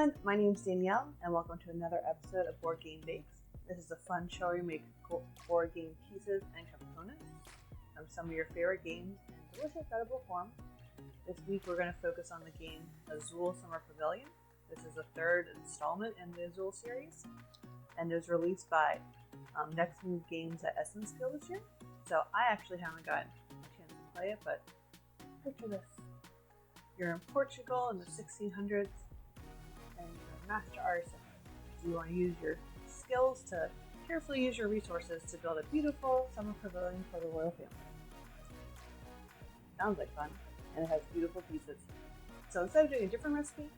everyone, my name is Danielle and welcome to another episode of Board Game Bakes. This is a fun show where we make board game pieces and components from some of your favorite games in delicious edible form. This week we're going to focus on the game Azul Summer Pavilion. This is the third installment in the Azul series and it was released by Next Move Games at Essence Skill this year. So I actually haven't gotten a chance to play it, but picture this. You're in Portugal in the 1600s and you're a master artisan. You want to use your skills to carefully use your resources to build a beautiful summer pavilion for the royal family. Sounds like fun, and it has beautiful pieces. So instead of doing a different recipe,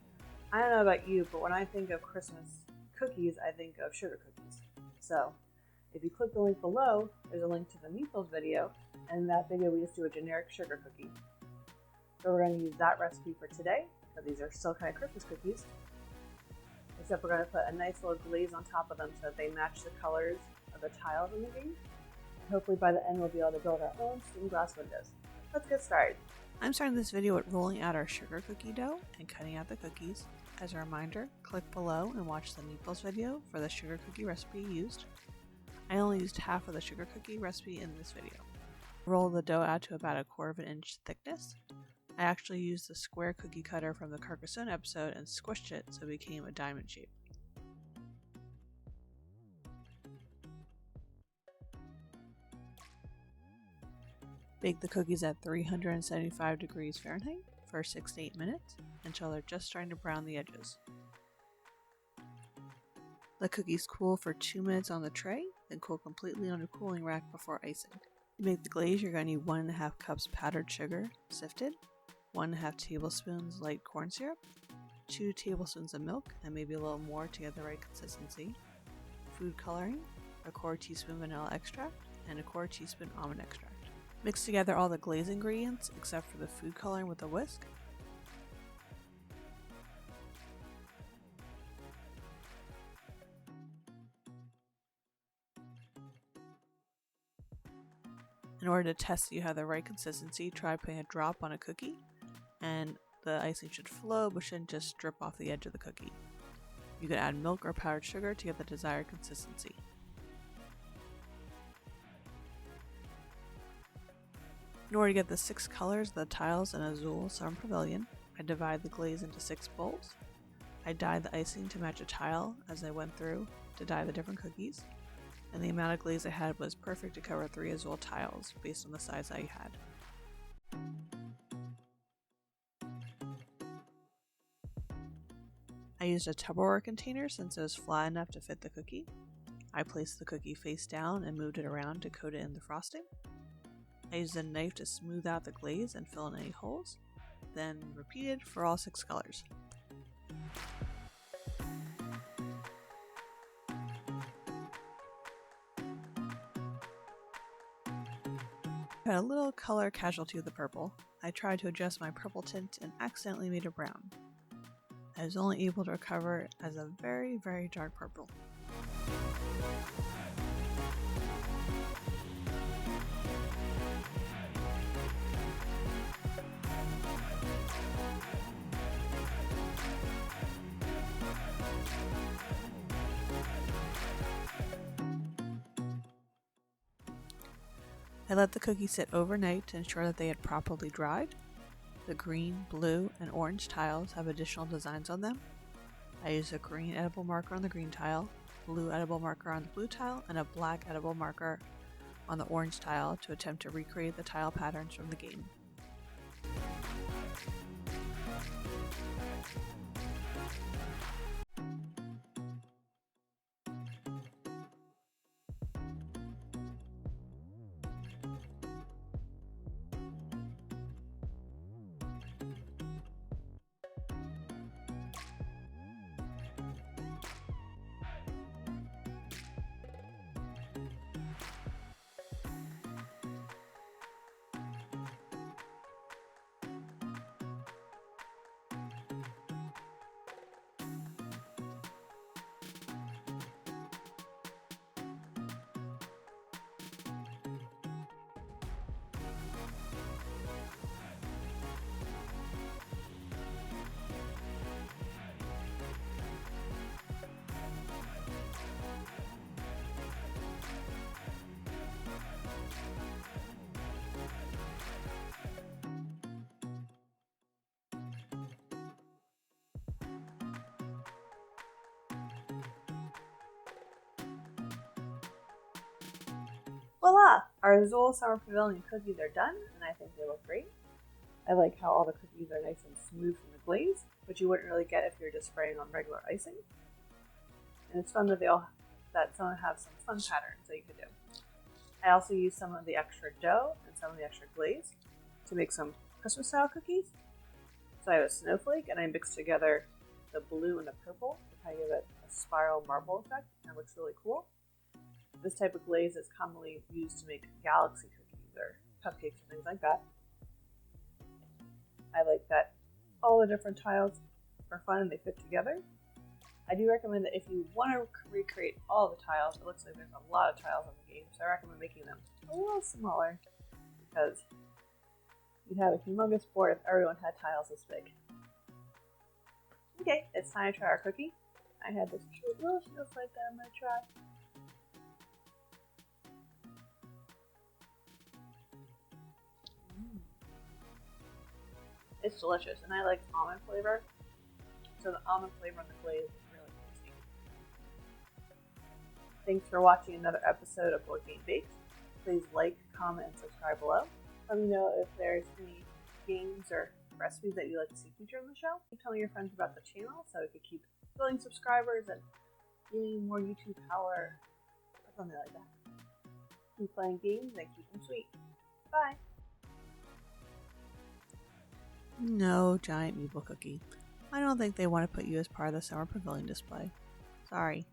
I don't know about you, but when I think of Christmas cookies, I think of sugar cookies. So if you click the link below, there's a link to the meatballs video, and in that video we just do a generic sugar cookie. So we're going to use that recipe for today, because these are still kind of Christmas cookies. Except we're going to put a nice little glaze on top of them so that they match the colors of the tiles in the game. And hopefully by the end we'll be able to build our own stained glass windows. Let's get started. I'm starting this video with rolling out our sugar cookie dough and cutting out the cookies. As a reminder, click below and watch the meatballs video for the sugar cookie recipe used. I only used half of the sugar cookie recipe in this video. Roll the dough out to about 1/4 inch thickness. I actually used the square cookie cutter from the Carcassonne episode and squished it so it became a diamond shape. Bake the cookies at 375 degrees Fahrenheit for 6 to 8 minutes until they're just starting to brown the edges. Let cookies cool for 2 minutes on the tray, then cool completely on a cooling rack before icing. To make the glaze, you're going to need 1.5 cups powdered sugar, sifted, 1.5 tablespoons light corn syrup, 2 tablespoons of milk, and maybe a little more to get the right consistency, food coloring, 1/4 teaspoon vanilla extract, and 1/4 teaspoon almond extract. Mix together all the glaze ingredients except for the food coloring with a whisk. In order to test that you have the right consistency, try putting a drop on a cookie, and the icing should flow but shouldn't just drip off the edge of the cookie. You can add milk or powdered sugar to get the desired consistency. In order to get the 6 colors of the tiles in Azul Summer Pavilion, I divide the glaze into 6 bowls. I dyed the icing to match a tile as I went through to dye the different cookies, and the amount of glaze I had was perfect to cover 3 Azul tiles based on the size I had. I used a Tupperware container since it was flat enough to fit the cookie. I placed the cookie face down and moved it around to coat it in the frosting. I used a knife to smooth out the glaze and fill in any holes, then repeated for all 6 colors. I had a little color casualty with the purple. I tried to adjust my purple tint and accidentally made it brown. I was only able to recover it as a very, very dark purple. I let the cookies sit overnight to ensure that they had properly dried. The green, blue, and orange tiles have additional designs on them. I used a green edible marker on the green tile, blue edible marker on the blue tile, and a black edible marker on the orange tile to attempt to recreate the tile patterns from the game. Voila! Our Azul Summer Pavilion cookies are done, and I think they look great. I like how all the cookies are nice and smooth from the glaze, which you wouldn't really get if you're just spraying on regular icing. And it's fun that some have some fun patterns that you could do. I also used some of the extra dough and some of the extra glaze to make some Christmas style cookies. So I have a snowflake, and I mixed together the blue and the purple to kind of give it a spiral marble effect, and it looks really cool. This type of glaze is commonly used to make galaxy cookies or cupcakes and things like that. I like that all the different tiles are fun and they fit together. I do recommend that if you want to recreate all the tiles, it looks like there's a lot of tiles in the game, so I recommend making them a little smaller because you'd have a humongous board if everyone had tiles this big. Okay, it's time to try our cookie. I have this cute little snowflake that I'm going to try. It's delicious, and I like almond flavor, so the almond flavor on the glaze is really tasty. Thanks for watching another episode of Board Game Baked. Please like, comment, and subscribe below. Let me know if there's any games or recipes that you'd like to see featured on the show. Tell your friends about the channel so we could keep building subscribers and gaining more YouTube power or something like that. Keep playing games and keep them sweet. Bye! No, giant meeple cookie. I don't think they want to put you as part of the Summer Pavilion display. Sorry.